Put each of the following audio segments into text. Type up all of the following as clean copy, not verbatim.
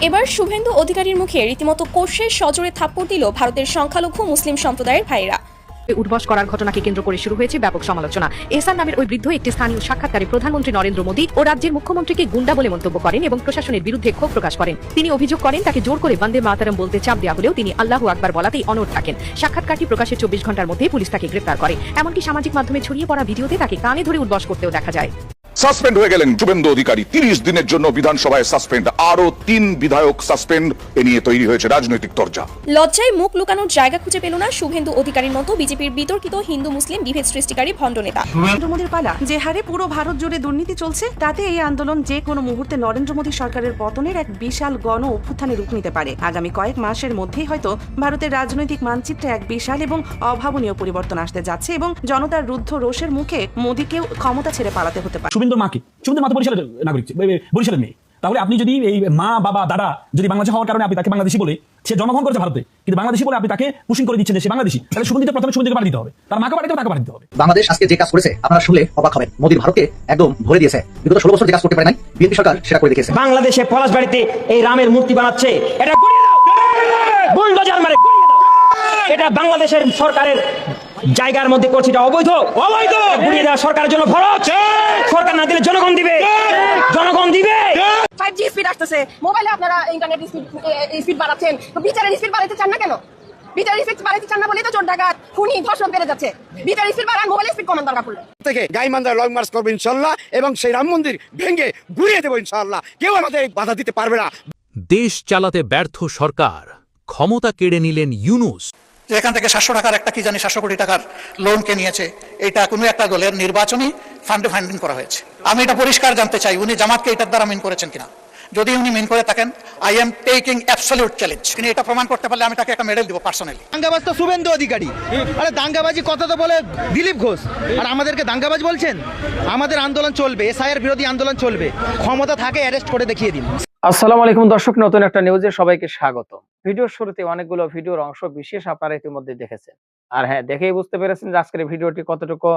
এবার শুভেন্দু অধিকারীর মুখে রীতিমতো কোষের সজোরে থাপ্পড় দিল ভারতের সংখ্যালঘু মুসলিম সম্প্রদায়ের ভাইরা। উঠবস করার ঘটনাকে কেন্দ্র করে শুরু হয়েছে ব্যাপক সমালোচনা। এহসান নামের ওই বৃদ্ধ একটি স্থানীয় সাক্ষাৎকারে প্রধানমন্ত্রী নরেন্দ্র মোদী ও রাজ্যের মুখ্যমন্ত্রীকে গুন্ডা বলে মন্তব্য করেন এবং প্রশাসনের বিরুদ্ধে ক্ষোভ প্রকাশ করেন। তিনি অভিযোগ করেন তাকে জোর করে বন্দে মাতরম বলতে চাপ দেওয়া হলেও তিনি আল্লাহু আকবার বলাতেই অনড় থাকেন। সাক্ষাৎকারটি প্রকাশের 24 ঘন্টার মধ্যে পুলিশ তাকে গ্রেপ্তার করে। এমনকি সামাজিক মাধ্যমে ছড়িয়ে পড়া ভিডিওতে তাকে কানে ধরে উঠবস করতেও দেখা যায়। সাসপেন্ড হয়ে গেলেন শুভেন্দু অধিকারী, 30 দিনের জন্য বিধানসভায় সাসপেন্ড। আরো 3 বিধায়ক সাসপেন্ড। এ নিয়ে তৈরি হয়েছে রাজনৈতিক তরজা। লজ্জায় মুখ লুকানোর জায়গা খুঁজে পেল না শুভেন্দু অধিকারীর মতো বিজেপির বিতর্কিত হিন্দু মুসলিম বিভেদ সৃষ্টিকারী ভণ্ড নেতা। নরেন্দ্র মোদীর পালা যে হারে পুরো ভারত জুড়ে দুর্নীতি চলছে, তাতে এই আন্দোলন যে কোনো মুহূর্তে নরেন্দ্র মোদী সরকারের পতনের এক বিশাল গণ অভ্যুত্থানে রূপ নিতে পারে। আগামী কয়েক মাসের মধ্যেই হয়তো ভারতের রাজনৈতিক মানচিত্রে এক বিশাল এবং অভাবনীয় পরিবর্তন আসতে যাচ্ছে এবং জনতার রুদ্ধ রোষের মুখে মোদীকেও ক্ষমতা ছেড়ে পালাতে হতে পারে। শুভেন্দুর মা বরিশালের নাগরিক, বরিশালের মেয়ে। তাহলে আপনি যদি এই মা বাবা দাদা যদি বাংলাদেশি হওয়ার কারণে আপনি তাকে বাংলাদেশি বলে, সে জন্মগ্রহণ করেছে ভারতে কিন্তু বাংলাদেশি বলে আপনি তাকে পুশিং করে দিচ্ছেন যে সে বাংলাদেশি, তাহলে শুভেন্দুকে প্রথমে শুভেন্দুকে বাড়ি দিতে হবে, তার মাকে বাড়িতে তাকে বাড়ি দিতে হবে। বাংলাদেশ আজকে যে কাজ করেছে আপনারা শুনলে অবাক হবেন। মোদীর ভারতকে একদম ভরে দিয়েছে। বিগত 16 বছর যে কাজ করতে পারে নাই, বিএনপি সরকার সেটা করে দেখিয়েছে। বাংলাদেশে পলাশবাড়িতে এই রামের মূর্তি বানাচ্ছে, এটা গুড়িয়ে দাও, বুলডোজার মারে গুড়িয়ে দাও। এটা বাংলাদেশের সরকারের জায়গার মধ্যে করছে, এটা অবৈধ। গুড়িয়ে দেওয়া সরকারের জন্য ফরজ। সরকার না দিলে জনগণ দিবে, জনগণ দিবে। 5G স্পিড আসতেছে, মোবাইলে আপনারা ইন্টারনেট স্পিড বাড়াচ্ছেন, তো বিচারের স্পিড বাড়াইতে চান না কেন? বিচারের স্পিড বাড়াইতে চান না বলেই তো চোর ডাকাত খুনি ধর্ষণ বেড়ে যাচ্ছে। বিচারের স্পিড বাড়ান, মোবাইলের স্পিড কমান দরকার পড়লে। থেকে গাইমান্দার লং মার্চ করবো ইনশাআল্লাহ, এবং সেই রাম মন্দির ভেঙে গুড়িয়ে দেবো ইনশাআল্লাহ। কেউ আমাদের বাধা দিতে পারবে না। দেশ চালাতে ব্যর্থ সরকার, ক্ষমতা কেড়ে নিলেন ইউনূস। এখান থেকে 700 টাকার একটা কি জানি 700 কোটি টাকার লোন কে নিয়েছে, এটা কোনো একটা দলের নির্বাচনী ফান্ডে ফান্ডিং করা হয়েছে। আমি এটা পরিষ্কার জানতে চাই উনি জামাতকে এটার দ্বারা মিন করেছেন কিনা। যদি উনি মিন করে থাকেন, I am taking absolute challenge. তিনি এটা প্রমাণ করতে পারলে আমি তাকে একটা মেডেল দিব পার্সোনালি। দাঙ্গাবাজ তো শুভেন্দু অধিকারী, আরে দাঙ্গাবাজি কথা তো বলে দিলীপ ঘোষ, আর আমাদেরকে দাঙ্গাবাজ বলছেন। আমাদের আন্দোলন চলবে, এসআইআর বিরোধী আন্দোলন চলবে, ক্ষমতা থাকে অ্যারেস্ট করে দেখিয়ে দিন। আসসালামু আলাইকুম দর্শক, নতুন একটা নিউজে সবাইকে স্বাগত। ভিডিওর শুরুতে অনেকগুলো ভিডিওর অংশ বিশেষ আপনারা ইতিমধ্যে দেখেছেন, আর হ্যাঁ, দেখেই বুঝতে পেরেছেন যে আজকের ভিডিওটি কতটুকু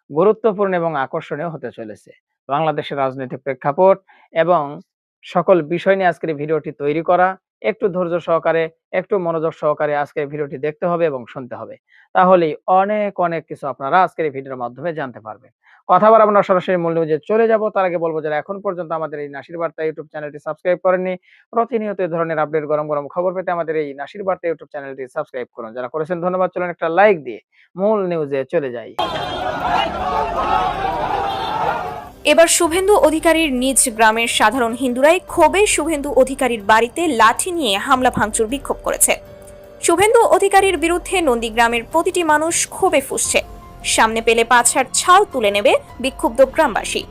গুরুত্বপূর্ণ এবং আকর্ষণীয় হতে চলেছে। বাংলাদেশের রাজনৈতিক প্রেক্ষাপট এবং সকল বিষয় নিয়ে আজকের ভিডিওটি তৈরি করা। একটু ধৈর্য সহকারে, একটু মনোযোগ সহকারে আজকের ভিডিওটি দেখতে হবে এবং শুনতে হবে, তাহলেই অনেক অনেক কিছু আপনারা আজকের এই ভিডিওর মাধ্যমে জানতে পারবেন। কথা বলার আমরা সরাসরি মূল নিউজে চলে যাব। তার আগে বলবো, যারা এখন পর্যন্ত আমাদের এই নাসির বার্তা ইউটিউব চ্যানেলটি সাবস্ক্রাইব করেননি, প্রতিনিয়ত এই ধরনের আপডেট গরম গরম খবর পেতে আমাদের এই নাসির বার্তা ইউটিউব চ্যানেলটি সাবস্ক্রাইব করুন। যারা করেছেন ধন্যবাদ। চলুন একটা লাইক দিয়ে মূল নিউজে চলে যাই। এবার শুভেন্দু অধিকারীর নিজ গ্রামের সাধারণ হিন্দুরাই ক্ষোভে শুভেন্দু অধিকারীর বাড়িতে লাঠি নিয়ে হামলা ভাঙচুর বিক্ষোভ করেছে। শুভেন্দু অধিকারীর বিরুদ্ধে নন্দীগ্রামের প্রতিটি মানুষ ক্ষোভে ফুঁসছে। সামনে পেলে পাছার ছাল তুলে নেবে বিক্ষুব্ধ গ্রামবাসী।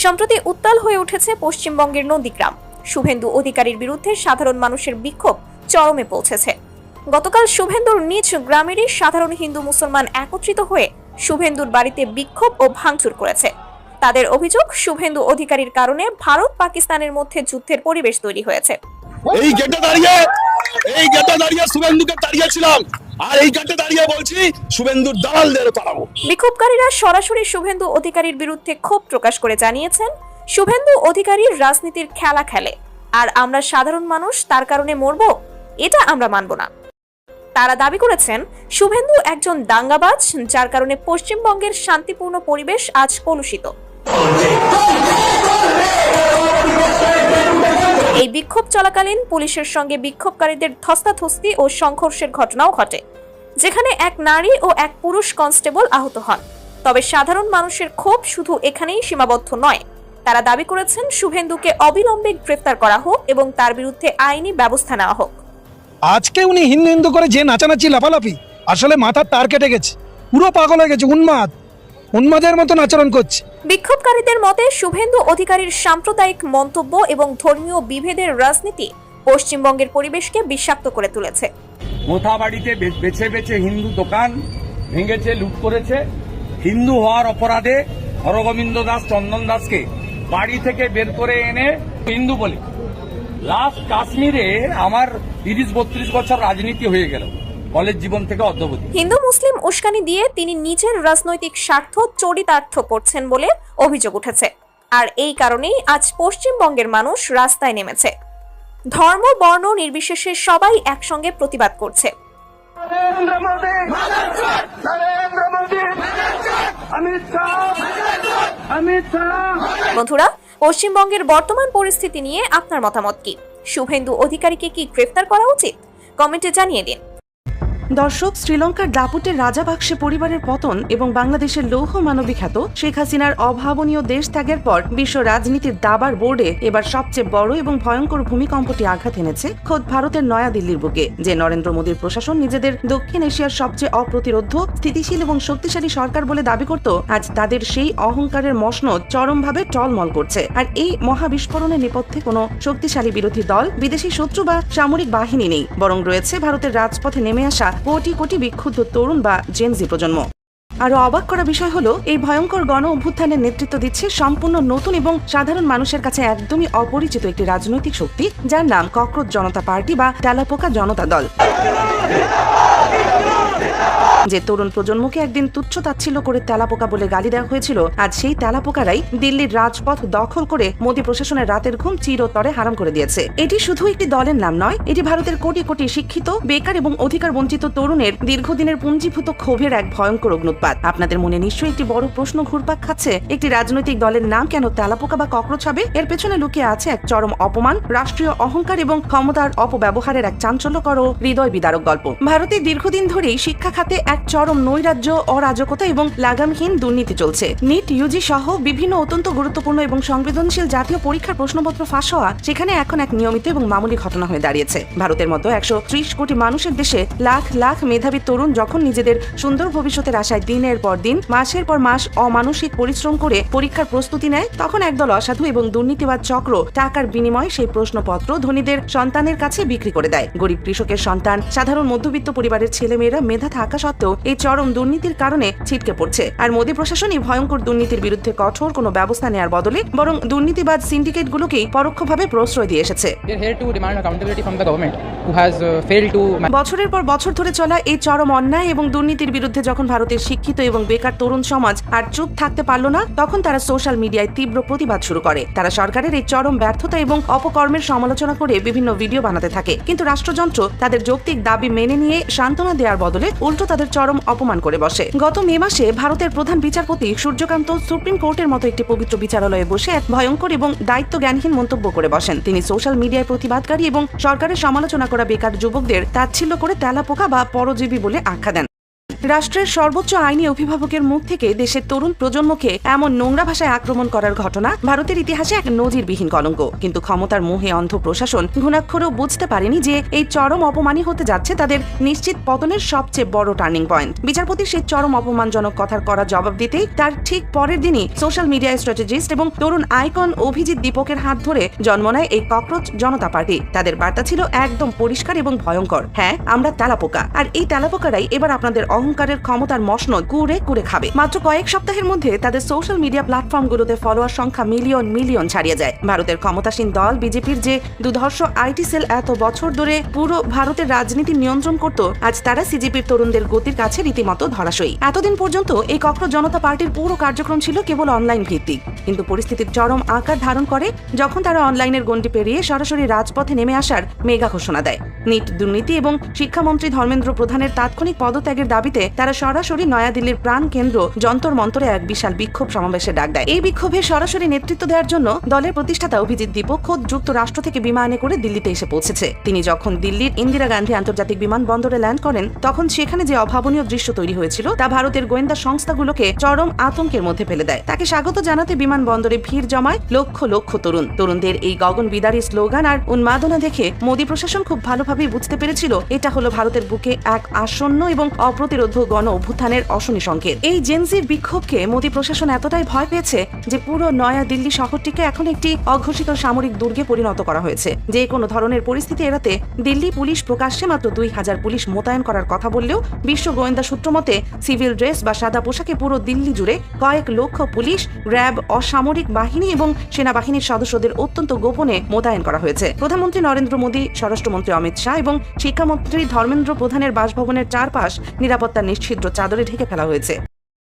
সম্প্রতি উত্তাল হয়ে উঠেছে পশ্চিমবঙ্গের নন্দীগ্রাম। শুভেন্দু অধিকারীর বিরুদ্ধে সাধারণ মানুষের বিক্ষোভ চরমে পৌঁছেছে। গতকাল শুভেন্দুর নিজ গ্রামেরই সাধারণ হিন্দু মুসলমান একত্রিত হয়ে শুভেন্দুর বাড়িতে বিক্ষোভ ও ভাঙচুর করেছে। তাদের অভিযোগ, শুভেন্দু অধিকারীর কারণে ভারত পাকিস্তানের মধ্যে যুদ্ধের পরিবেশ তৈরি হয়েছে। এই গেটে দাঁড়িয়ে শুভেন্দুকে তাড়িয়েছিলাম, আর এই গেটে দাঁড়িয়ে বলছি শুভেন্দুর দালালদের তাড়াবো। বিক্ষোভকারীরা সরাসরি শুভেন্দু অধিকারীর বিরুদ্ধে ক্ষোভ প্রকাশ করে জানিয়েছেন, শুভেন্দু অধিকারী রাজনীতির খেলা খেলে, আর আমরা সাধারণ মানুষ তার কারণে মরব, এটা আমরা মানব না। তারা দাবি করেছেন, শুভেন্দু একজন দাঙ্গাবাজ, যার কারণে পশ্চিমবঙ্গের শান্তিপূর্ণ পরিবেশ আজ কলুষিত। এই বিক্ষোভ চলাকালীন পুলিশের সঙ্গে বিক্ষোভকারীদের ধস্তাধস্তি ও সংঘর্ষের ঘটনাও ঘটে, যেখানে এক নারী ও এক পুরুষ কনস্টেবল আহত হন। তবে সাধারণ মানুষের ক্ষোভ শুধু এখানেই সীমাবদ্ধ নয়। তারা দাবি করেছেন, শুভেন্দুকে অবিলম্বে গ্রেফতার করা হোক এবং তার বিরুদ্ধে আইনি ব্যবস্থা নেওয়া হোক। আজকে উনি হিন্দু হিন্দু করে যে নাচানাচি লাফালাফি, আসলে মাথার তার কেটে গেছে, পুরো পাগল হয়ে গেছে, উন্মাদের মতন আচরণ করছে। বিক্ষোভকারীদের মতে, শুভেন্দু অধিকারীর সাম্প্রদায়িক মন্তব্য এবং ধর্মীয় বিভেদের রাজনীতি পশ্চিমবঙ্গের পরিবেশকে বিষাক্ত করে তুলেছে। মোথাবাড়িতে বেছে বেছে হিন্দু দোকান ভেঙেছে, লুট করেছে। হিন্দু হওয়ার অপরাধে হরগোবিন্দ দাস, চন্দন দাসকে বাড়ি থেকে বের করে এনে হিন্দু বলে। লাস্ট কাশ্মীরে আমার 30-32 বছর রাজনীতি হয়ে গেল, কলেজ জীবন থেকে অদ্যাবধি। হিন্দু মুসলিম উস্কানি দিয়ে তিনি নিজের রাজনৈতিক স্বার্থ চরিতার্থ করছেন বলে অভিযোগ উঠেছে। আর এই কারণেই আজ পশ্চিমবঙ্গের মানুষ রাস্তায় নেমেছে। ধর্ম বর্ণ নির্বিশেষে সবাই একসঙ্গে প্রতিবাদ করছে। বন্ধুরা, পশ্চিমবঙ্গের বর্তমান পরিস্থিতি নিয়ে আপনার মতামত কি? শুভেন্দু অধিকারীকে কি গ্রেফতার করা উচিত? কমেন্টে জানিয়ে দিন। দর্শক, শ্রীলঙ্কার দাপুটের রাজাপাকসে পরিবারের পতন এবং বাংলাদেশের লৌহ মানবী খ্যাত শেখ হাসিনার অভাবনীয় দেশ ত্যাগের পর বিশ্ব রাজনীতির দাবার বোর্ডে এবার সবচেয়ে বড় এবং ভয়ঙ্কর ভূমিকম্পটি আঘাত এনেছে খোদ ভারতের নয়াদিল্লির বুকে। যে নরেন্দ্র মোদীর প্রশাসন নিজেদের দক্ষিণ এশিয়ার সবচেয়ে অপ্রতিরোধ্য, স্থিতিশীল এবং শক্তিশালী সরকার বলে দাবি করত, আজ তাদের সেই অহংকারের মসনদ চরমভাবে টলমল করছে। আর এই মহাবিস্ফোরণের নেপথ্যে কোনো শক্তিশালী বিরোধী দল, বিদেশি শত্রু বা সামরিক বাহিনী নেই, বরং রয়েছে ভারতের রাজপথে নেমে আসা কোটি কোটি বিক্ষুব্ধ তরুণ বা জেনজি প্রজন্ম। আরো অবাক করা বিষয় হলো, এই ভয়ঙ্কর গণ অভ্যুত্থানের নেতৃত্ব দিচ্ছে সম্পূর্ণ নতুন এবং সাধারণ মানুষের কাছে একদমই অপরিচিত একটি রাজনৈতিক শক্তি, যার নাম ককরোচ জনতা পার্টি বা তেলাপোকা জনতা দল। যে তরুণ প্রজন্মকে একদিন তুচ্ছ তাচ্ছিল্য করে তেলাপোকা বলে গালি দেওয়া হয়েছিল, আজ সেই তেলাপোকারাই দিল্লির রাজপথ দখল করে মোদী প্রশাসনের রাতের ঘুম চিরতরে হারাম করে দিয়েছে। এটি শুধু একটি দলের নাম নয়, এটি ভারতের কোটি কোটি শিক্ষিত, বেকার এবং অধিকার বঞ্চিত তরুণের দীর্ঘদিনের পুঞ্জীভূত ক্ষোভের এক ভয়ঙ্কর অগ্নুৎপাত। আপনাদের মনে নিশ্চয়ই একটি বড় প্রশ্ন ঘুরপাক খাচ্ছে, একটি রাজনৈতিক দলের নাম কেন তেলাপোকা বা ককরোচ হবে? এর পেছনে লুকিয়ে আছে এক চরম অপমান, রাষ্ট্রীয় অহংকার এবং ক্ষমতার অপব্যবহারের এক চাঞ্চল্যকর ও হৃদয় বিদারক গল্প। ভারতে দীর্ঘদিন ধরেই শিক্ষা খাতে এক চরম নৈরাজ্য, অরাজকতা এবং লাগামহীন দুর্নীতি চলছে। নিট, ইউজি সহ বিভিন্ন অত্যন্ত গুরুত্বপূর্ণ এবং সংবেদনশীল জাতীয় পরীক্ষার প্রশ্নপত্র ফাঁস হওয়া সেখানে এখন এক নিয়মিত এবং মামুলি ঘটনা হয়ে দাঁড়িয়েছে। ভারতের মতো 130 কোটি মানুষের দেশে লাখ লাখ মেধাবী তরুণ যখন নিজেদের সুন্দর ভবিষ্যতের আশায় দিনের পর দিন, মাসের পর মাস অমানসিক পরিশ্রম করে পরীক্ষার প্রস্তুতি নেয়, তখন একদল অসাধু এবং দুর্নীতিবাদ চক্র টাকার বিনিময়ে সেই প্রশ্নপত্র ধনীদের সন্তানের কাছে বিক্রি করে দেয়। গরিব কৃষকের সন্তান, সাধারণ মধ্যবিত্ত পরিবারের ছেলেমেয়েরা মেধা থাকা সত্ত্বেও এই চরম দুর্নীতির কারণে ছিটকে পড়ছে। আর মোদী প্রশাসন এই ভয়ঙ্কর দুর্নীতির বিরুদ্ধে কঠোর কোনো ব্যবস্থা নেওয়ার বদলে বরং দুর্নীতিবাদ সিন্ডিকেটগুলোকেই পরোক্ষভাবে প্রশ্রয় দিয়ে এসেছে। বছরের পর বছর ধরে চলা এই চরম অন্যায় এবং দুর্নীতির বিরুদ্ধে যখন ভারতের শিক্ষিত এবং বেকার তরুণ সমাজ আর চুপ থাকতে পারল না, তখন তারা সোশ্যাল মিডিয়ায় তীব্র প্রতিবাদ শুরু করে। তারা সরকারের এই চরম ব্যর্থতা এবং অপকর্মের সমালোচনা করে বিভিন্ন ভিডিও বানাতে থাকে। কিন্তু রাষ্ট্রযন্ত্র তাদের যৌক্তিক দাবি মেনে নিয়ে সান্ত্বনা দেওয়ার বদলে উল্টো তাদের চরম অপমান করে বসে। গত মে মাসে ভারতের প্রধান বিচারপতি সূর্যকান্ত সুপ্রিম কোর্টের মতো একটি পবিত্র বিচারালয়ে বসে এক ভয়ঙ্কর এবং দায়িত্ব জ্ঞানহীন মন্তব্য করে বসেন। তিনি সোশ্যাল মিডিয়ায় প্রতিবাদকারী এবং সরকারের সমালোচনা করা বেকার যুবকদের তাচ্ছিল্য করে তেলাপোকা বা পরজীবী বলে আখ্যা দেন। রাষ্ট্রের সর্বোচ্চ আইনি অভিভাবকের মুখ থেকে দেশের তরুণ প্রজন্মকে এমন নোংরা ভাষায় আক্রমণ করার ঘটনা ভারতের ইতিহাসে এক নজিরবিহীন কলঙ্ক। কিন্তু ক্ষমতার মোহে অন্ধ প্রশাসন ঘুণাক্ষরেও বুঝতে পারেনি যে এই চরম অপমানই হতে যাচ্ছে তাদের নিশ্চিত পতনের সবচেয়ে বড় টার্নিং পয়েন্ট। বিচারপতির সেই চরম অপমানজনক কথার করা জবাব দিতেই তার ঠিক পরের দিনই সোশ্যাল মিডিয়ায় স্ট্র্যাটেজিস্ট এবং তরুণ আইকন অভিজিৎ দীপকের হাত ধরে জন্ম নেয় এই ককরোচ জনতা পার্টি। তাদের বার্তা ছিল একদম পরিষ্কার এবং ভয়ঙ্কর: হ্যাঁ, আমরা তেলাপোকা, আর এই তেলাপোকারাই এবার আপনাদের অহংকারের ক্ষমতার মসনদ কুড়ে কুড়ে খাবে। মাত্র কয়েক সপ্তাহের মধ্যে তাদের সোশ্যাল মিডিয়া প্ল্যাটফর্মগুলোতে ফলোয়ার সংখ্যা মিলিয়ন মিলিয়ন ছাড়িয়ে যায়। ভারতের ক্ষমতাসীন দল বিজেপির যে দুধর্ষ আইটি সেল এত বছর ধরে পুরো ভারতের রাজনীতি নিয়ন্ত্রণ করত, আজ তারা সিজিপির তরুণদের গতির কাছে রীতিমতো ধরাশয়ী। এতদিন পর্যন্ত এই ককরোচ জনতা পার্টির পুরো কার্যক্রম ছিল কেবল অনলাইন ভিত্তিক, কিন্তু পরিস্থিতির চরম আকার ধারণ করে যখন তারা অনলাইনের গণ্ডি পেরিয়ে সরাসরি রাজপথে নেমে আসার মেগা ঘোষণা দেয়। নিট দুর্নীতি এবং শিক্ষামন্ত্রী ধর্মেন্দ্র প্রধানের তাৎক্ষণিক পদত্যাগের দাবিতে তারা সরাসরি নয়াদিল্লির প্রাণ কেন্দ্র যন্তর মন্তরে এক বিশাল বিক্ষোভ সমাবেশে ডাক দেয়। এই বিক্ষোভে সরাসরি নেতৃত্ব দেওয়ার জন্য দলের প্রতিষ্ঠাতা অভিজিৎ দীপক খোদ যুক্তরাষ্ট্র থেকে বিমানে করে দিল্লিতে এসে পৌঁছেছে। তিনি যখন দিল্লির ইন্দিরা গান্ধী আন্তর্জাতিক বিমানবন্দরে ল্যান্ড করেন, তখন সেখানে যে অভাবনীয় দৃশ্য তৈরি হয়েছিল তা ভারতের গোয়েন্দা সংস্থাগুলোকে চরম আতঙ্কের মধ্যে ফেলে দেয়। তাকে স্বাগত জানাতে বিমানবন্দরে ভিড় জমায় লক্ষ লক্ষ তরুণদের এই গগন বিদারী স্লোগান আর উন্মাদনা দেখে মোদী প্রশাসন খুব ভালোভাবেই বুঝতে পেরেছিল এটা হলো ভারতের বুকে এক আসন্ন এবং অপ্রতিরোধ্য বিরোধ গণ অভ্যুত্থানের অশনি সংকেত। এই জেনজির বিক্ষোভকে মোদী প্রশাসন এতটাই ভয় পেয়েছে যে পুরো নয়া দিল্লি শহরটিকে এখন একটি অঘোষিত সামরিক দুর্গে পরিণত করা হয়েছে। যে কোনো ধরনের পরিস্থিতি এড়াতে দিল্লি পুলিশ প্রকাশ্যে মাত্র 2000 পুলিশ মোতায়েন করার কথা বললেও বিশ্ব গোয়েন্দা সূত্র মতে সিভিল ড্রেস বা সাদা পোশাকে পুরো দিল্লি জুড়ে কয়েক লক্ষ পুলিশ, র্যাব, অসামরিক বাহিনী এবং সেনাবাহিনীর সদস্যদের অত্যন্ত গোপনে মোতায়েন করা হয়েছে। প্রধানমন্ত্রী নরেন্দ্র মোদী, স্বরাষ্ট্রমন্ত্রী অমিত শাহ এবং শিক্ষামন্ত্রী ধর্মেন্দ্র প্রধানের বাসভবনের চারপাশ নিরাপত্তার নিশ্ছিদ্র চাদরে ঢেকে ফেলা হয়েছে।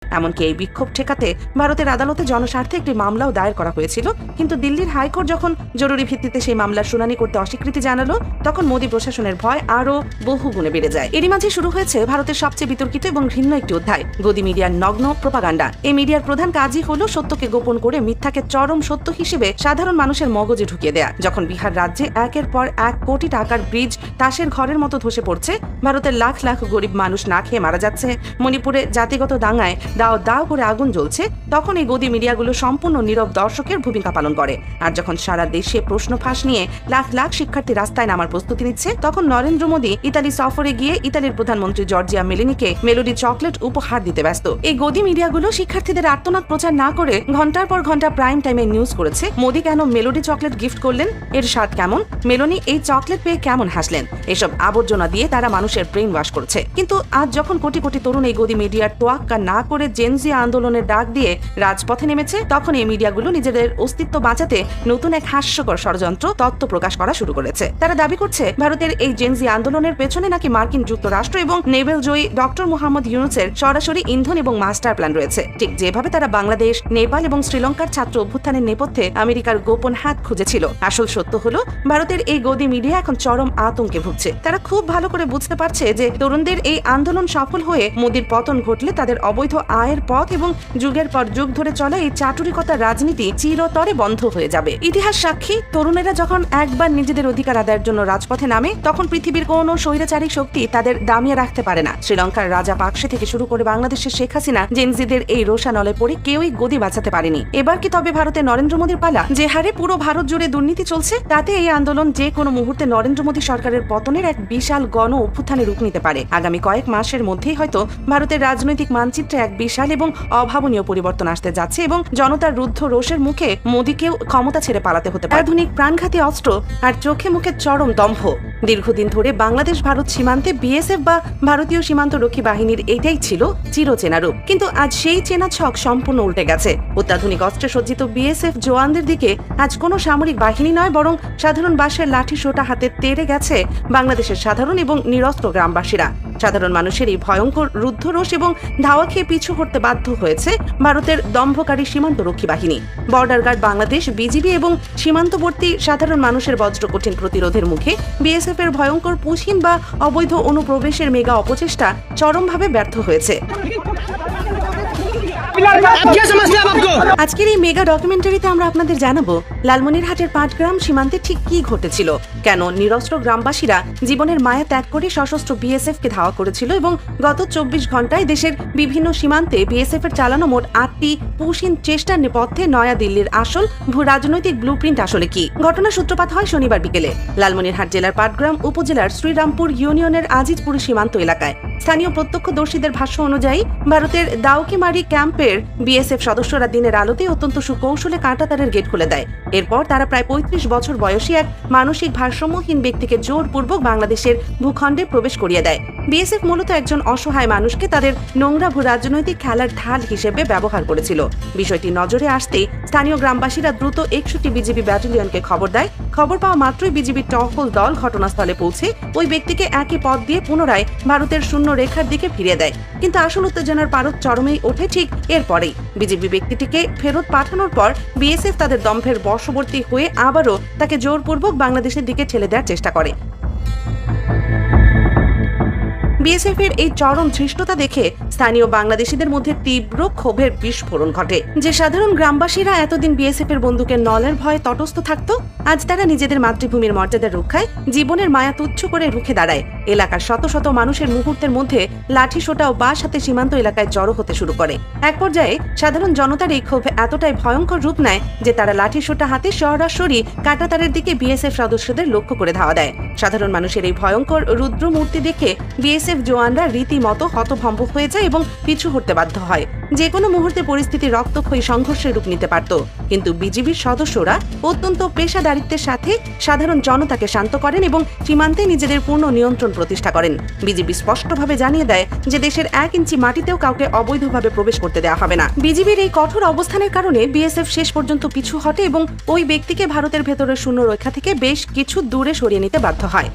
এমনকি এই বিক্ষোভ ঠেকাতে ভারতের আদালতে জনস্বার্থে একটি মামলাও দায়ের করা হয়েছিল, কিন্তু দিল্লির হাইকোর্ট যখন জরুরি ভিত্তিতে সেই মামলার শুনানি করতে অস্বীকৃতি জানালো, তখন মোদী প্রশাসনের ভয় আরও বহু গুণে বেড়ে যায়। এরই মাঝে শুরু হয়েছে ভারতের সবচেয়ে বিতর্কিত এবং ঘৃণ্য একটি অধ্যায়, গদি মিডিয়ার নগ্ন প্রোপাগান্ডা। এই মিডিয়ার প্রধান কাজই হলো সত্যকে গোপন করে মিথ্যাকে চরম সত্য হিসেবে সাধারণ মানুষের মগজে ঢুকিয়ে দেয়া। যখন বিহার রাজ্যে একের পর 1 কোটি টাকার ব্রিজ তাসের ঘরের মতো ধসে পড়ছে, ভারতের লাখ লাখ গরিব মানুষ না খেয়ে মারা যাচ্ছে, মণিপুরে জাতিগত দাঙ্গায় দাও দাও করে আগুন জ্বলছে, তখন এই গদি মিডিয়াগুলো সম্পূর্ণ নীরব দর্শকের ভূমিকা পালন করে। আর যখন সারা দেশে প্রশ্ন ফাঁস নিয়ে লাখ লাখ শিক্ষার্থী রাস্তায় নামার প্রস্তুতি নিচ্ছে, তখন নরেন্দ্র মোদী ইতালি সফরে গিয়ে ইতালির প্রধানমন্ত্রী জর্জিয়া মেলোনিকে মেলোডি চকলেট উপহার দিতে ব্যস্ত। এই গদি মিডিয়াগুলো শিক্ষার্থীদের আর্তনাদ প্রচার না করে ঘন্টার পর ঘন্টা প্রাইম টাইমে নিউজ করেছে মোদী কেন মেলোডি চকলেট গিফট করলেন, এর স্বাদ কেমন, মেলোনি এই চকলেট পেয়ে কেমন হাসলেন, এসব আবর্জনা দিয়ে তারা মানুষের ব্রেন ওয়াশ করছে। কিন্তু আজ যখন কোটি কোটি তরুণ এই গদি মিডিয়ার তোয়াক্কা না করে জেনজি আন্দোলনের ডাক দিয়ে রাজপথে নেমেছে, তখন এই মিডিয়াগুলো নিজেদের অস্তিত্ব বাঁচাতে নতুন এক হাস্যকর ষড়যন্ত্র তত্ত্ব প্রকাশ করা শুরু করেছে। তারা দাবি করছে ভারতের এই জেনজি আন্দোলনের পেছনে নাকি মার্কিন যুক্তরাষ্ট্র এবং নোবেল জয়ী ডক্টর মোহাম্মদ ইউনুসের সরাসরি ইন্ধন এবং মাস্টার প্ল্যান রয়েছে। ঠিক যেভাবে তারা বাংলাদেশ, নেপাল এবং শ্রীলঙ্কার ছাত্র অভ্যুত্থানের নেপথ্যে আমেরিকার গোপন হাত খুঁজেছিল। আসল সত্য হলো ভারতের এই গদি মিডিয়া এখন চরম আতঙ্কে ভুগছে। তারা খুব ভালো করে বুঝতে পারছে যে তরুণদের এই আন্দোলন সফল হয়ে মোদীর পতন ঘটলে তাদের অবৈধ আয়ের পথ এবং যুগের পর যুগ ধরে চলা এই চাটুরিকতার রাজনীতি চিরতরে বন্ধ হয়ে যাবে। ইতিহাস সাক্ষী, তরুণেরা যখন একবার নিজেদের অধিকার আদায়ের জন্য রাজপথে নামে, তখন পৃথিবীর কোনো স্বৈরাচারী শক্তি তাদের দামিয়ে রাখতে পারে না। শ্রীলঙ্কার রাজা পাকসে থেকে শুরু করে বাংলাদেশের শেখ হাসিনা জেনজিদের এই রোষানলে পড়ে কেউই গদি বাঁচাতে পারেনি। এবার কি তবে ভারতে নরেন্দ্র মোদীর পালা? যে হারে পুরো ভারত জুড়ে দুর্নীতি চলছে, তাতে এই আন্দোলন যে কোনো মুহূর্তে নরেন্দ্র মোদী সরকারের পতনের এক বিশাল গণ অভ্যুত্থানে রূপ নিতে পারে। আগামী কয়েক মাসের মধ্যেই হয়তো ভারতের রাজনৈতিক মানচিত্রে এক বিশাল এবং অভাবনীয় পরিবর্তন আসতে যাচ্ছে এবং জনতার রুদ্ধ রোষের মুখে মোদীকেও ক্ষমতা ছেড়ে পালাতে হতে পারে। আধুনিক প্রাণঘাতী অস্ত্র আর চোখে মুখে চরম দম্ভ। দীর্ঘদিন ধরে বাংলাদেশ ভারত সীমান্তে বিএসএফ বা ভারতীয় সীমান্ত রক্ষী বাহিনীর এটাই ছিল চিরচেনা রূপ, কিন্তু আজ সেই চেনা ছক সম্পূর্ণ উল্টে গেছে। অত্যাধুনিক অস্ত্রে সজ্জিত বিএসএফ জওয়ানদের দিকে আজ কোনো সামরিক বাহিনী নয়, বরং সাধারণ বাঁশের লাঠি সোটা হাতে তেড়ে গেছে বাংলাদেশের সাধারণ এবং নিরস্ত্র গ্রামবাসীরা। সাধারণ মানুষের এই ভয়ঙ্কর রুদ্ধরোষ এবং ধাওয়া খেয়ে পিছু হটতে বাধ্য হয়েছে ভারতের দম্ভকারী সীমান্ত রক্ষী বাহিনী। বর্ডার গার্ড বাংলাদেশ, বিজিবি এবং সীমান্তবর্তী সাধারণ মানুষের বজ্রকঠিন প্রতিরোধের মুখে বিএসএফ এর ভয়ঙ্কর পুশিন বা অবৈধ অনুপ্রবেশের মেগা অপচেষ্টা চরমভাবে ব্যর্থ হয়েছে। আজকের এই মেগা ডকুমেন্টারিতে আমরা আপনাদের জানাবো লালমনিরহাটের পাটগ্রাম সীমান্তে ঠিক কি ঘটেছিল, কেন নিরস্ত্র গ্রামবাসীরা জীবনের মায়া ত্যাগ করে সশস্ত্র বিএসএফ কে ধাওয়া করেছিল এবং গত 24 ঘন্টায় দেশের বিভিন্ন সীমান্তে বিএসএফ এর চালানো মোট 8টি পুশিন চেষ্টার নেপথ্যে নয়া দিল্লির আসল ভূ রাজনৈতিক ব্লুপ্রিন্ট আসলে কি। ঘটনার সূত্রপাত হয় শনিবার বিকেলে লালমনিরহাট জেলার পাটগ্রাম উপজেলার শ্রীরামপুর ইউনিয়নের আজিজপুর সীমান্ত এলাকায়। স্থানীয় প্রত্যক্ষদর্শীদের ভাষ্য অনুযায়ী ভারতের দাউকিমারি ক্যাম্পের বিএসএফ সদস্যরা দিনের আলোতে অত্যন্ত সুকৌশলে কাঁটাতারের গেট খুলে দেয়। এরপর তারা প্রায় 35 বছর বয়সী এক মানসিক ভারসাম্যহীন ব্যক্তিকে জোরপূর্বক বাংলাদেশের ভূখণ্ডে প্রবেশ করিয়ে দেয়। বিএসএফ মূলত একজন অসহায় মানুষকে তাদের নোংরা ভূ রাজনৈতিক খেলার ঢাল হিসেবে ব্যবহার করেছিল। বিষয়টি নজরে আসতেই স্থানীয় গ্রামবাসীরা দ্রুত 61 বিজিবি ব্যাটালিয়নকে খবর দেয়। খবর পাওয়া মাত্রই বিজিবির টহল দল ঘটনাস্থলে পৌঁছে ওই ব্যক্তিকে একই পথ দিয়ে পুনরায় ভারতের শূন্য রেখার দিকে ফিরিয়ে দেয়। কিন্তু আসল উত্তেজনার পারদ চরমেই ওঠে ঠিক এরপরেই। বিজিবি ব্যক্তিটিকে ফেরত পাঠানোর পর বিএসএফ তাদের দম্ভের বশবর্তী হয়ে আবারও তাকে জোরপূর্বক বাংলাদেশের দিকে ঠেলে দেওয়ার চেষ্টা করে। বিএসএফ এর এই চরম ধৃষ্টতা দেখে স্থানীয় বাংলাদেশিদের মধ্যে তীব্র ক্ষোভের বিস্ফোরণ ঘটে। যে সাধারণ গ্রামবাসীরা এতদিন বিএসএফ এর বন্দুকের নলের ভয়ে তটস্থ থাকতো, আজ তারা নিজেদের মাতৃভূমির মর্যাদা রক্ষায় জীবনের মায়া তুচ্ছ করে রুখে দাঁড়ায়। এলাকার শত শত মানুষের মুহূর্তের মধ্যে লাঠি সোটা ও বাঁশ হাতে সীমান্ত এলাকায় জড়ো হতে শুরু করে। এক পর্যায়ে সাধারণ জনতার এই ক্ষোভ এতটাই ভয়ঙ্কর রূপ নেয় যে তারা লাঠি সোটা হাতে সরাসরি কাঁটাতারের দিকে বিএসএফ সদস্যদের লক্ষ্য করে ধাওয়া দেয়। সাধারণ মানুষের এই ভয়ঙ্কর রুদ্র মূর্তি দেখে বিএসএফ জওয়ানরা রীতিমতো হতভম্ব হয়ে যায় এবং পিছু হটতে বাধ্য হয়। যে কোনো মুহূর্তে পরিস্থিতি রক্তক্ষয়ী সংঘর্ষের রূপ নিতে পারত, কিন্তু বিজিবির সদস্যরা অত্যন্ত পেশাদারিত্বের সাথে সাধারণ জনতাকে শান্ত করেন এবং সীমান্তে নিজেদের পূর্ণ নিয়ন্ত্রণ প্রতিষ্ঠা করেন। বিজিবি স্পষ্টভাবে জানিয়ে দেয় যে দেশের 1 ইঞ্চি মাটিতেও কাউকে অবৈধভাবে প্রবেশ করতে দেওয়া হবে না। বিজিবির এই কঠোর অবস্থানের কারণে বিএসএফ শেষ পর্যন্ত পিছু হটে এবং ওই ব্যক্তিকে ভারতের ভেতরের শূন্য রেখা থেকে বেশ কিছু দূরে সরিয়ে নিতে বাধ্য হয়।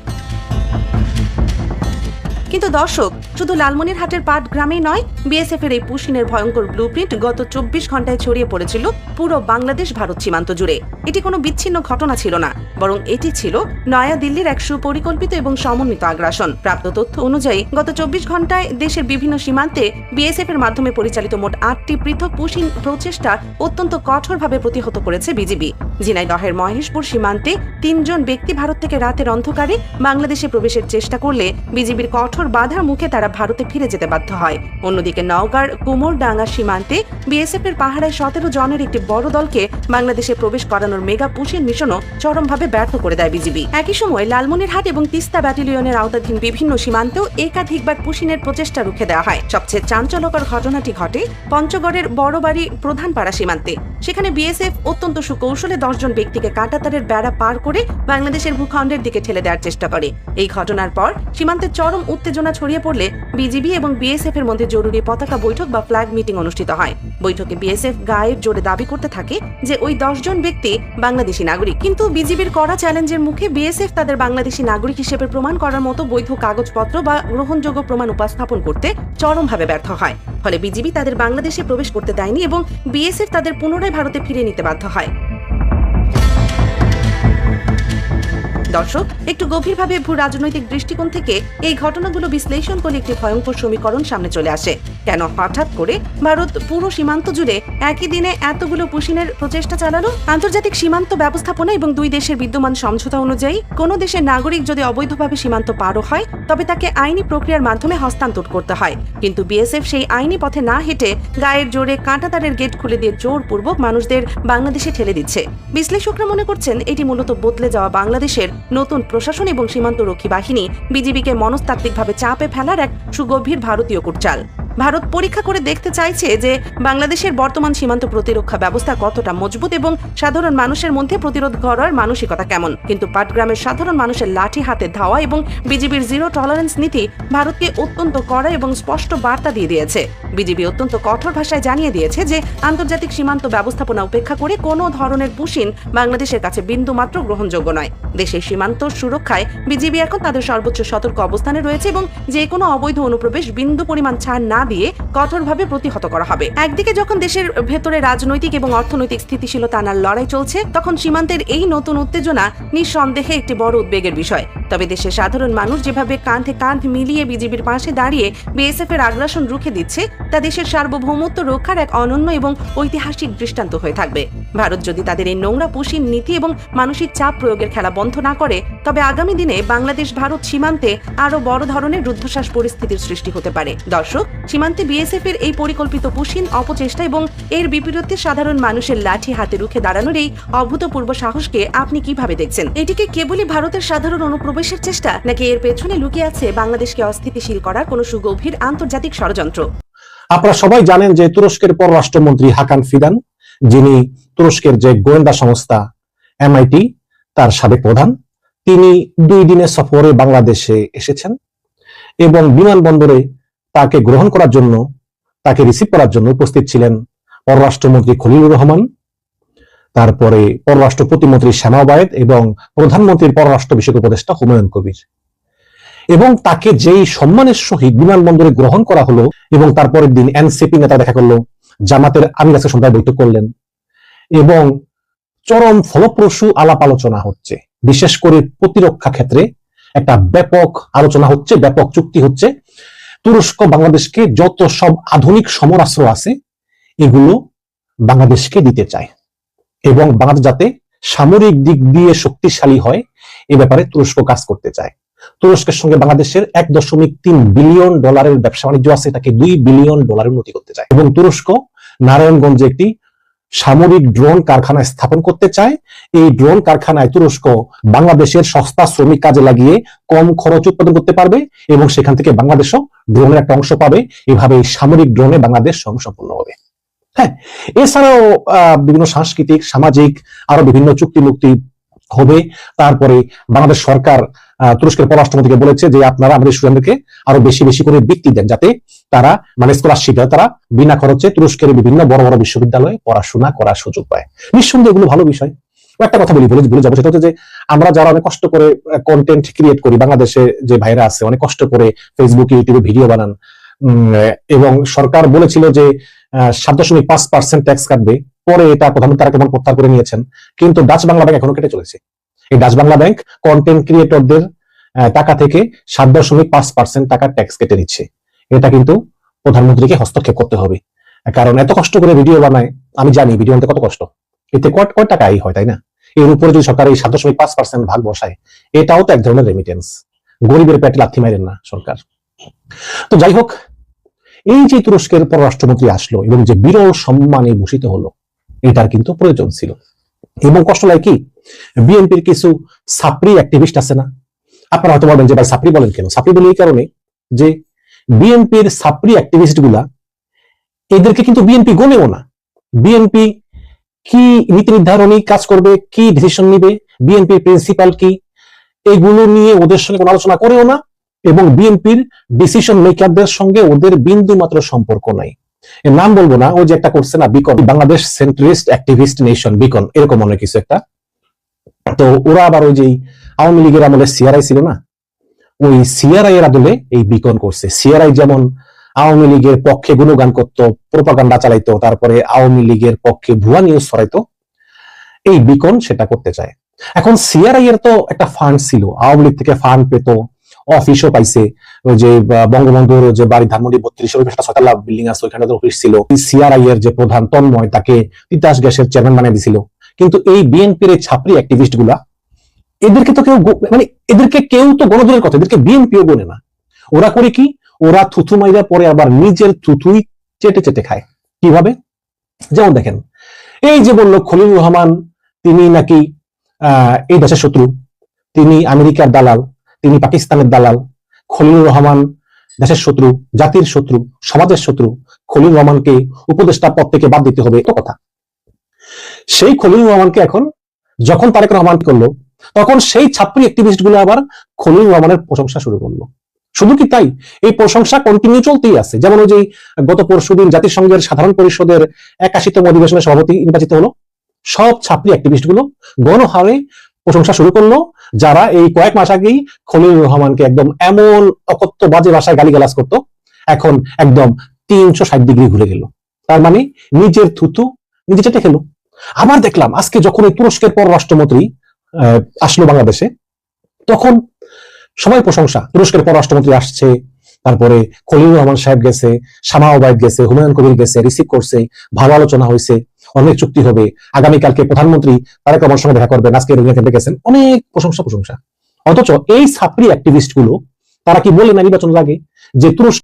কিন্তু দর্শক, শুধু লালমনিরহাটের পাট গ্রামেই নয়, বিএসএফ এর এই পুশিনের ভয়ঙ্কর ব্লুপ্রিন্ট গত 24 ঘন্টায় ছড়িয়ে পড়েছিল পুরো বাংলাদেশ ভারত সীমান্ত জুড়ে। এটি কোনো বিচ্ছিন্ন ঘটনা ছিল না, বরং এটি ছিল নয়া দিল্লির এক সুপরিকল্পিত এবং সমন্বিত আগ্রাসন। প্রাপ্ত তথ্য অনুযায়ী গত 24 ঘন্টায় দেশের বিভিন্ন সীমান্তে বিএসএফ এর মাধ্যমে পরিচালিত মোট 8টি পৃথক পুশিন প্রচেষ্টা অত্যন্ত কঠোরভাবে প্রতিহত করেছে বিজিবি। ঝিনাইদহের মহেশপুর সীমান্তে 3 জন ব্যক্তি ভারত থেকে রাতের অন্ধকারে বাংলাদেশে প্রবেশের চেষ্টা করলে বিজিবির কঠোর বাধার মুখে তারা ভারতে ফিরে যেতে বাধ্য হয়। অন্যদিকে নওগাঁর কুমোরডাঙ্গা সীমান্তে বিএসএফ এর পাহারায় 17 জনের একটি বড় দলকে বাংলাদেশে প্রবেশ করানোর মেগা পুশিন মিশনও চরমভাবে ব্যর্থ করে দেয় বিজিবি। একই সময় লালমনিরহাট এবং তিস্তা ব্যাটালিয়নের আওতাধীন বিভিন্ন সীমান্তেও একাধিকবার পুশিনের প্রচেষ্টা রুখে দেওয়া হয়। সবচেয়ে চাঞ্চল্যকর ঘটনাটি ঘটে পঞ্চগড়ের বড়বাড়ি প্রধান পাড়া সীমান্তে। সেখানে বিএসএফ অত্যন্ত সুকৌশলে 10 জন ব্যক্তিকে কাঁটাতারের বেড়া পার করে বাংলাদেশের ভূখণ্ডের দিকে ঠেলে দেওয়ার চেষ্টা করে। এই ঘটনার পর সীমান্তে চরম উত্তেজনা ছড়িয়ে পড়লে বিজিবি এবং বিএসএফ এর মধ্যে জরুরি পতাকা বৈঠক বা ফ্ল্যাগ মিটিং অনুষ্ঠিত হয়। বৈঠকে বিএসএফ গায়ের জোরে দাবি করতে থাকে যে ওই 10 জন ব্যক্তি বাংলাদেশি নাগরিক, কিন্তু বিজিবির কড়া চ্যালেঞ্জের মুখে বিএসএফ তাদের বাংলাদেশি নাগরিক হিসেবে প্রমাণ করার মতো বৈধ কাগজপত্র বা গ্রহণযোগ্য প্রমাণ উপস্থাপন করতে চরমভাবে ব্যর্থ হয়। ফলে বিজিবি তাদের বাংলাদেশে প্রবেশ করতে দেয়নি এবং বিএসএফ তাদের পুনরায় ভারতে ফিরিয়ে নিতে বাধ্য হয়। দর্শক, একটু গভীরভাবে ভূ রাজনৈতিক দৃষ্টিকোণ থেকে এই ঘটনাগুলো বিশ্লেষণ করলে একটি ভয়ঙ্কর সমীকরণ সামনে চলে আসে। কেন হঠাৎ করে ভারত পুরো সীমান্ত জুড়ে একই দিনে এতগুলো পুশিনের প্রচেষ্টা চালালো? আন্তর্জাতিক সীমান্ত ব্যবস্থাপনা এবং দুই দেশের বিদ্যমান সমঝোতা অনুযায়ী কোনো দেশের নাগরিক যদি অবৈধভাবে সীমান্ত পার হয় তবে তাকে আইনি প্রক্রিয়ার মাধ্যমে হস্তান্তর করতে হয়। কিন্তু বিএসএফ সেই আইনি পথে না হেঁটে গায়ের জোরে কাঁটাতারের গেট খুলে দিয়ে জোরপূর্বক মানুষদের বাংলাদেশে ঠেলে দিচ্ছে। বিশ্লেষকরা মনে করছেন এটি মূলত বদলে যাওয়া বাংলাদেশের নতুন প্রশাসন এবং সীমান্তরক্ষী বাহিনী বিজিবিকে মনস্তাত্ত্বিকভাবে চাপে ফেলার এক সুগভীর ভারতীয় কূটচাল। ভারত পরীক্ষা করে দেখতে চাইছে যে বাংলাদেশের বর্তমান সীমান্ত প্রতিরক্ষা ব্যবস্থা কতটা মজবুত এবং সাধারণ মানুষের মধ্যে প্রতিরোধ করার মানসিকতা কেমন। কিন্তু পাটগ্রামের সাধারণ মানুষের লাঠি হাতে ধাওয়া এবং বিজিবির জিরো টলারেন্স নীতি ভারতকে অত্যন্ত কড়া এবং স্পষ্ট বার্তা দিয়ে দিয়েছে। বিজিবি অত্যন্ত কঠোর ভাষায় জানিয়ে দিয়েছে যে আন্তর্জাতিক সীমান্ত ব্যবস্থাপনা উপেক্ষা করে কোনো ধরনের পুশিন বাংলাদেশের কাছে বিন্দুমাত্র গ্রহণযোগ্য নয়। দেশের সীমান্ত সুরক্ষায় বিজিবি এখন তাদের সর্বোচ্চ সতর্ক অবস্থানে রয়েছে এবং যে কোনো অবৈধ অনুপ্রবেশ বিন্দু পরিমাণ ছাড় না দিয়ে কঠোরভাবে প্রতিহত করা হবে। একদিকে যখন দেশের ভেতরে রাজনৈতিক এবং অর্থনৈতিক স্থিতিশীলতা আনার লড়াই চলছে, তখন সীমান্তের এই নতুন উত্তেজনা নিঃসন্দেহে একটি বড় উদ্বেগের বিষয়। তবে দেশের সাধারণ মানুষ যেভাবে কাঁধে কাঁধ মিলিয়ে বিজিবির পাশে দাঁড়িয়ে বিএসএফ এর আগ্রাসন রুখে দিচ্ছে তা দেশের সার্বভৌমত্ব রক্ষার এক অনন্য এবং ঐতিহাসিক দৃষ্টান্ত হয়ে থাকবে। ভারত যদি তাদের এই নোংরা পুশিন নীতি এবং মানসিক চাপ প্রয়োগের খেলা বন্ধ না করে, তবে আগামী দিনে বাংলাদেশ ভারত সীমান্তে আরো বড় ধরনের রুদ্ধশ্বাস পরিস্থিতির সৃষ্টি হতে পারে। দর্শক, সীমান্তে বিএসএফ এর এই পরিকল্পিত পুশিন অপচেষ্টা এবং এর বিপরীতে সাধারণ মানুষের লাঠি হাতে রুখে দাঁড়ানোর এই অভূতপূর্ব সাহসকে আপনি কিভাবে দেখছেন? এটিকে কেবলই ভারতের সাধারণ অনুপ্রবেশের চেষ্টা, নাকি এর পেছনে লুকিয়ে আছে বাংলাদেশকে অস্থিতিশীল করার কোনো সুগভীর আন্তর্জাতিক ষড়যন্ত্র? আপনারা সবাই জানেন যে তুরস্কের পররাষ্ট্রমন্ত্রী হাকান ফিদান, যিনি তুরস্কের যে গোয়েন্দা সংস্থা MIT তার সাবেক প্রধান, তিনি 2 দিনের সফরে বাংলাদেশে এসেছেন এবং বিমানবন্দরে তাকে গ্রহণ করার জন্য, তাকে রিসিভ করার জন্য উপস্থিত ছিলেন পররাষ্ট্রমন্ত্রী খলিলুর রহমান, তারপরে পররাষ্ট্র প্রতিমন্ত্রী শ্যামা ওবায়েদ এবং প্রধানমন্ত্রীর পররাষ্ট্র বিষয়ক উপদেষ্টা হুমায়ুন কবির। এবং তাকে যেই সম্মানের সহিত বিমানবন্দরে গ্রহণ করা হলো এবং তারপরের দিন এনসিপি নেতা দেখা করলো, জামাতের আমির আজকে সন্ধ্যায় বৈঠক করলেন এবং চরম ফলপ্রসূ আলাপ আলোচনা হচ্ছে। বিশেষ করে প্রতিরক্ষা ক্ষেত্রে একটা ব্যাপক আলোচনা হচ্ছে, ব্যাপক চুক্তি হচ্ছে। তুরস্ক বাংলাদেশকে যত সব আধুনিক সমরাস্ত্র আছে এগুলো বাংলাদেশকে দিতে চায় এবং বাংলাদেশ যাতে সামরিক দিক দিয়ে শক্তিশালী হয় এ ব্যাপারে তুরস্ক কাজ করতে চায়। তুরস্কের সঙ্গে বাংলাদেশের 1.3 বিলিয়ন ডলারের ব্যবসা বাণিজ্য আছে, এটাকে 2 বিলিয়ন ডলারের উন্নতি করতে চায় এবং তুরস্ক নারায়ণগঞ্জে একটি সামরিক ড্রোন কারখানা স্থাপন করতে চায়। এই ড্রোন কারখানায় তুরস্ক বাংলাদেশের সস্তা শ্রমিক কাজে লাগিয়ে কম খরচ উৎপাদন করতে পারবে এবং সেখান থেকে বাংলাদেশও ড্রোনের একটা অংশ পাবে। এভাবে এই সামরিক ড্রোনে বাংলাদেশ স্বয়ংসম্পূর্ণ হবে। হ্যাঁ, এছাড়াও বিভিন্ন সাংস্কৃতিক, সামাজিক আরো বিভিন্ন চুক্তি মুক্তি হবে। তারপরে বাংলাদেশ সরকার তুরস্কের পররাষ্ট্রমন্ত্রীকে বলেছে যে আপনারা আমাদের স্টুডেন্টদেরকে আরো বেশি বেশি করে বৃত্তি দেন, যাতে তারা স্কলারশিপ তারা বিনা খরচে তুরস্কের বিভিন্ন বড় বড় বিশ্ববিদ্যালয়ে পড়াশোনা করার সুযোগ পায়। নিঃসন্দেহে এগুলো ভালো বিষয়। একটা কথা ভুলে যাবো, সেটা হচ্ছে যে আমরা যারা অনেক কষ্ট করে কন্টেন্ট ক্রিয়েট করি, বাংলাদেশে যে ভাইরা আছে অনেক কষ্ট করে ফেসবুকে, ইউটিউবে ভিডিও বানান এবং সরকার বলেছিল যে 7.5% ট্যাক্স কাটবে, পরে এটা প্রধানমন্ত্রী তারেক রহমান প্রত্যাহার করে নিয়েছেন, কিন্তু ডাচ বাংলা ব্যাংক এখনো কেটে চলেছে। এই ডাচ বাংলা ব্যাংক কন্টেন্ট ক্রিয়েটরদের টাকা থেকে 7.5% টাকা ট্যাক্স কেটে নিচ্ছে। এটা কিন্তু প্রধানমন্ত্রীকে হস্তক্ষেপ করতে হবে, কারণ এত কষ্ট করে ভিডিও বানায়, আমি জানি ভিডিও আনতে কত কষ্ট, এতে কয় টাকা এই হয়, তাই না? এর উপরে যদি সরকার এই 7.5% ভাগ বসায়, এটাও তো এক ধরনের রেমিটেন্স। গরিবের পেটে লাথি মারেন না সরকার। তো যাই হোক, এই যে তুরস্কের পররাষ্ট্রমন্ত্রী আসলো এবং যে বিরল সম্মানে ভূষিত হলো, এটার কিন্তু প্রয়োজন ছিল। এবং কষ্ট লাগে কি, বিএনপির কিছু ছাত্রী অ্যাক্টিভিস্ট আছে না, আপনারা হয়তো বলবেন যে ভাই ছাত্রী বলেন কেন? ছাত্রী বলি এই কারণে যে বিএনপির ছাত্রী অ্যাক্টিভিস্ট গুলা, এদেরকে কিন্তু বিএনপি গনেও না। বিএনপি কি নীতি নির্ধারণী কাজ করবে, কি ডিসিশন নিবে, বিএনপির প্রিন্সিপাল কি, এগুলো নিয়ে ওদের সঙ্গে কোনো আলোচনা করেও না এবং বিএনপির ডিসিশন মেকারদের সঙ্গে ওদের বিন্দু মাত্র সম্পর্ক নাই। এর নাম বলবো না, ওই যে একটা করছে না Beacon, Bangladesh centrist activist nation, Beacon, এরকম অনেক কিছু একটা। তো ওরা আবার ওই যে আওয়ামী লীগের আমলে সিআরআই ছিল না, ওই সিআরআই এর আদলে এই বিকন করছে। সিআরআই যেমন আওয়ামী লীগের পক্ষে গুণগান করত, প্রোপাগান্ডা চালাইতো, তারপরে আওয়ামী লীগের পক্ষে ভুয়া নিউজ ছড়াইতো, এই বিকন সেটা করতে চায়। এখন সিআরআই এর তো একটা ফান্ড ছিল, আওয়ামী লীগ থেকে ফান্ড পেত, অফিসও পাইছে, ওই যে বঙ্গবন্ধুর যে বাড়ি ধানমন্ডি 32 ছয়তলা বিল্ডিং আছে, ওইখানে অফিস ছিল। সিআরআই এর যে প্রধান তন্ময়, তাকে তিতাস গ্যাসের চেয়ারম্যান বানিয়ে দিছিল। কিন্তু এই বিএনপির এই ছাত্রী অ্যাক্টিভিস্ট গুলা, এদেরকে তো কেউ এদেরকে কেউ তো গণদলের কথা, এদেরকে বিএনপিও বলে না। ওরা করে কি, ওরা থুথু মাইরা পরে আবার নিজের থুথুই চেটে চেটে খায়। কিভাবে? যেমন দেখেন, এই যে বললো খলিলুর রহমান তিনি নাকি এই দেশের শত্রু, তিনি আমেরিকার দালাল, তিনি পাকিস্তানের দালাল, খলিলুর রহমান দেশের শত্রু, জাতির শত্রু, সমাজের শত্রু, খলিলুর রহমানকে উপদেষ্টা পদ থেকে বাদ দিতে হবে, তো কথা। সেই খলিলুর রহমানকে এখন যখন তারেক রহমান করলো, তখন সেই ছাত্রী অ্যাক্টিভিস্ট গুলো আবার খলিলুর রহমানের প্রশংসা শুরু করলো। শুধু কি তাই, এই প্রশংসা কন্টিনিউ চলতেই আছে। যেমন ওই যে গত পরশুদিন জাতিসংঘের সাধারণ পরিষদের 81তম অধিবেশনের সভাপতি নির্বাচিত হলো, সব ছাত্রী অ্যাক্টিভিস্ট গুলো গণহারে প্রশংসা শুরু করলো, যারা এই কয়েক মাস আগেই খলিলুর রহমানকে একদম এমন অকথ্য বাজে ভাষায় গালিগালাজ করতো, এখন একদম 360 ডিগ্রি ঘুরে গেল। তার মানে নিজের থুতু নিজে চেটে খেলো। আবার দেখলাম আজকে যখন এই তুরস্কের পররাষ্ট্রমন্ত্রী আসলো বাংলাদেশে, তখন সবাই প্রশংসা, তুরস্কের পররাষ্ট্রমন্ত্রী আসছে, তারপরে খলিলুর রহমান সাহেব গেছে, শামা ওবায়দ গেছে, হুমায়ুন কবির গেছে, রিসিভ করছে, ভালো আলোচনা হয়েছে, অনেক চুক্তি হবে, আগামীকালকে প্রধানমন্ত্রী তারেক রহমানের সঙ্গে দেখা করবেন, আজকে রোহিঙ্গা ক্যাম্পে গেছেন, অনেক প্রশংসা। অথচ এই ছাত্রী অ্যাক্টিভিস্ট গুলো তারা কি বলে না নির্বাচন লাগে যে তুরস্ক।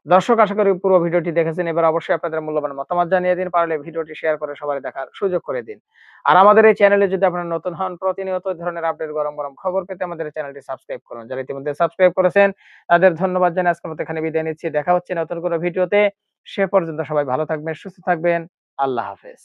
দর্শক, আশা করি পুরো ভিডিওটি দেখেছেন। এবার অবশ্যই আপনাদের মূল্যবান মতামত জানিয়ে দিন, পারলে ভিডিওটি শেয়ার করে সবাই দেখার সুযোগ করে দিন। আর আমাদের এই চ্যানেলে যদি আপনারা নতুন হন, প্রতিনিয়ত এই ধরনের আপডেট, গরম খবর পেতে আমাদের চ্যানেলটি সাবস্ক্রাইব করুন। যারা ইতিমধ্যে সাবস্ক্রাইব করেছেন তাদের ধন্যবাদ জানিয়ে আজকের মতো এখানে বিদায় নিচ্ছি। দেখা হচ্ছে নতুন কোনো ভিডিওতে। সে পর্যন্ত সবাই ভালো থাকবেন, সুস্থ থাকবেন। আল্লাহ হাফেজ।